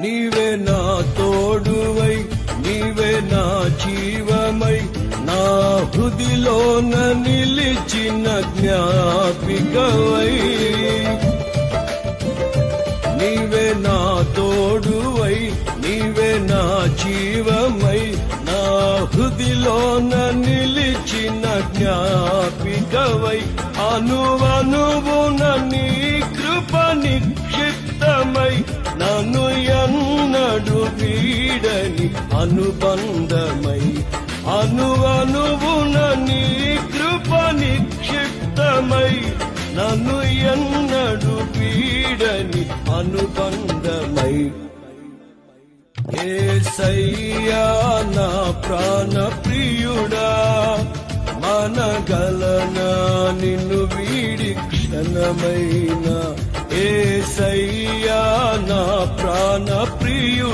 నీవే నా తోడువై, నీవే నా జీవమై, నా హృదిలోన నిలిచిన జ్ఞాపికవై. నీవే నా తోడువై, నీవే నా జీవమై, నా హృదిలోన నిలిచిన జ్ఞాపికవై. అనువనువున నీ కృప నిక్షిప్తమై, నన్ను ఎన్నడు వీడని అనుబంధమై. అనువనువున నీ కృప నిక్షిప్తమై, నన్ను ఎన్నడు వీడని అనుబంధమై. యేసయ్యా నా ప్రాణ ప్రియుడా, మనగలనా నిన్ను వీడి క్షణమైనా. యేసయ్యా నా ప్రాణ ప్రియుడా,